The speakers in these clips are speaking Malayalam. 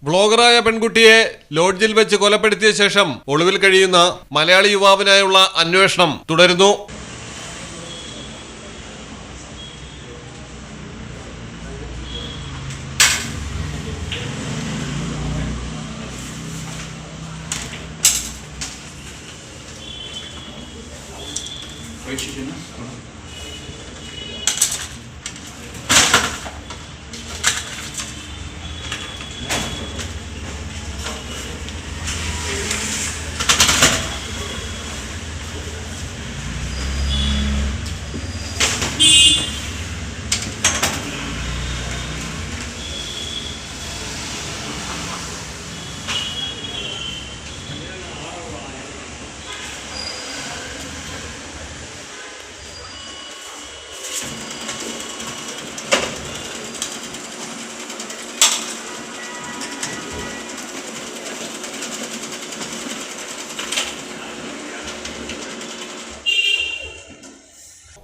വ്ളോഗറായ പെൺകുട്ടിയെ ലോഡ്ജിൽ വെച്ച് കൊലപ്പെടുത്തിയ ശേഷം ഒളിവിൽ കഴിയുന്ന മലയാളി യുവാവിനായുള്ള അന്വേഷണം തുടരുന്നു.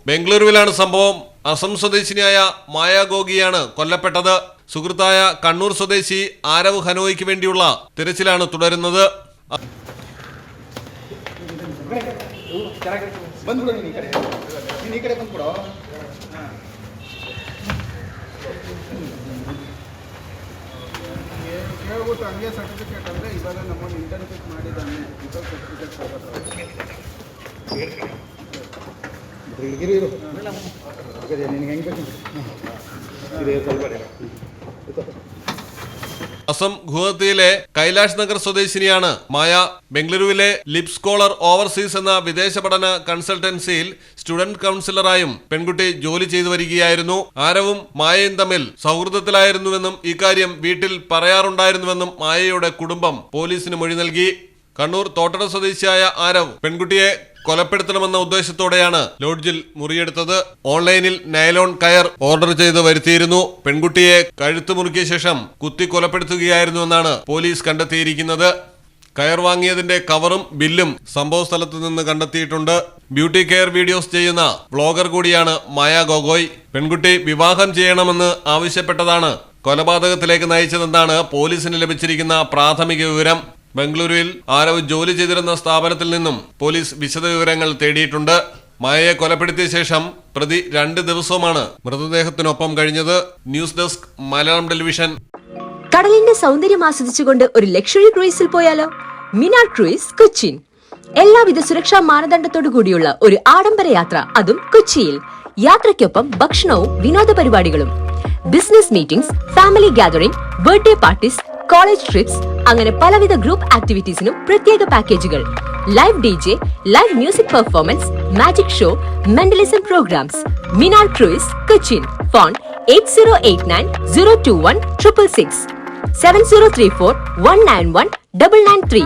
ബംഗളൂരുവിലാണ് സംഭവം. അസം സ്വദേശിനിയായ മായ ഗോഗിയാണ് കൊല്ലപ്പെട്ടത്. സുഹൃത്തായ കണ്ണൂർ സ്വദേശി ആരവ് ഹനോയ്ക്ക് വേണ്ടിയുള്ള തിരച്ചിലാണ് തുടരുന്നത്. അസം ഗുവാഹത്തിയിലെ കൈലാഷ് നഗർ സ്വദേശിനിയാണ് മായ. ബംഗളൂരുവിലെ ലിപ് സ്കോളർ ഓവർസീസ് എന്ന വിദേശ പഠന കൺസൾട്ടൻസിയിൽ സ്റ്റുഡന്റ് കൗൺസിലറായും പെൺകുട്ടി ജോലി ചെയ്തു വരികയായിരുന്നു. ആരവും മായയും തമ്മിൽ സൗഹൃദത്തിലായിരുന്നുവെന്നും ഇക്കാര്യം വീട്ടിൽ പറയാറുണ്ടായിരുന്നുവെന്നും മായയുടെ കുടുംബം പോലീസിന് മൊഴി നൽകി. കണ്ണൂർ തോട്ടട സ്വദേശിയായ ആരവ് പെൺകുട്ടിയെ കൊലപ്പെടുത്തണമെന്ന ഉദ്ദേശത്തോടെയാണ് ലോഡ്ജിൽ മുറിയെടുത്തത്. ഓൺലൈനിൽ നൈലോൺ കയർ ഓർഡർ ചെയ്ത് വരുത്തിയിരുന്നു. പെൺകുട്ടിയെ കഴുത്ത് മുറുക്കിയ ശേഷം കുത്തി കൊലപ്പെടുത്തുകയായിരുന്നുവെന്നാണ് പോലീസ് കണ്ടെത്തിയിരിക്കുന്നത്. കയർ വാങ്ങിയതിന്റെ കവറും ബില്ലും സംഭവ സ്ഥലത്ത് നിന്ന് കണ്ടെത്തിയിട്ടുണ്ട്. ബ്യൂട്ടി കെയർ വീഡിയോസ് ചെയ്യുന്ന വ്ളോഗർ കൂടിയാണ് മായ ഗോഗോയ്. പെൺകുട്ടി വിവാഹം ചെയ്യണമെന്ന് ആവശ്യപ്പെട്ടതാണ് കൊലപാതകത്തിലേക്ക് നയിച്ചതെന്നാണ് പോലീസിന് ലഭിച്ചിരിക്കുന്ന പ്രാഥമിക വിവരം. ബംഗളൂരുവിൽ ആരവ് ജോലി ചെയ്തിരുന്ന സ്ഥാപനത്തിൽ നിന്നും പോലീസ് വിശദവിവരങ്ങൾ തേടിയിട്ടുണ്ട്. മായയെ കൊലപ്പെടുത്തിയ ശേഷം പ്രതി 2 ദിവസവുമാണ് മൃതദേഹത്തിനൊപ്പം കഴിഞ്ഞത്. News desk Malayalam television. കടലിന്റെ സൗന്ദര്യം ആസ്വദിച്ചുകൊണ്ട് ഒരു ലക്ഷറി ക്രൂയിസിൽ പോയാലോ? മിനാർ ക്രൂയിസ് കൊച്ചിൻ. എല്ലാവിധ സുരക്ഷാ മാനദണ്ഡത്തോടു കൂടിയുള്ള ഒരു ആഡംബര യാത്ര, അതും കൊച്ചിയിൽ. യാത്രയ്ക്കൊപ്പം ഭക്ഷണവും വിനോദ പരിപാടികളും, business meetings, family gathering, birthday parties, college trips, അങ്ങനെ പലവിധ ഗ്രൂപ്പ് ആക്ടിവിറ്റീസിനും പ്രത്യേക പാക്കേജുകൾ. Live DJ, live music performance, magic show, mentalism programs. Minar cruise Cochin. Phone 8089 021 666 7034 191 993.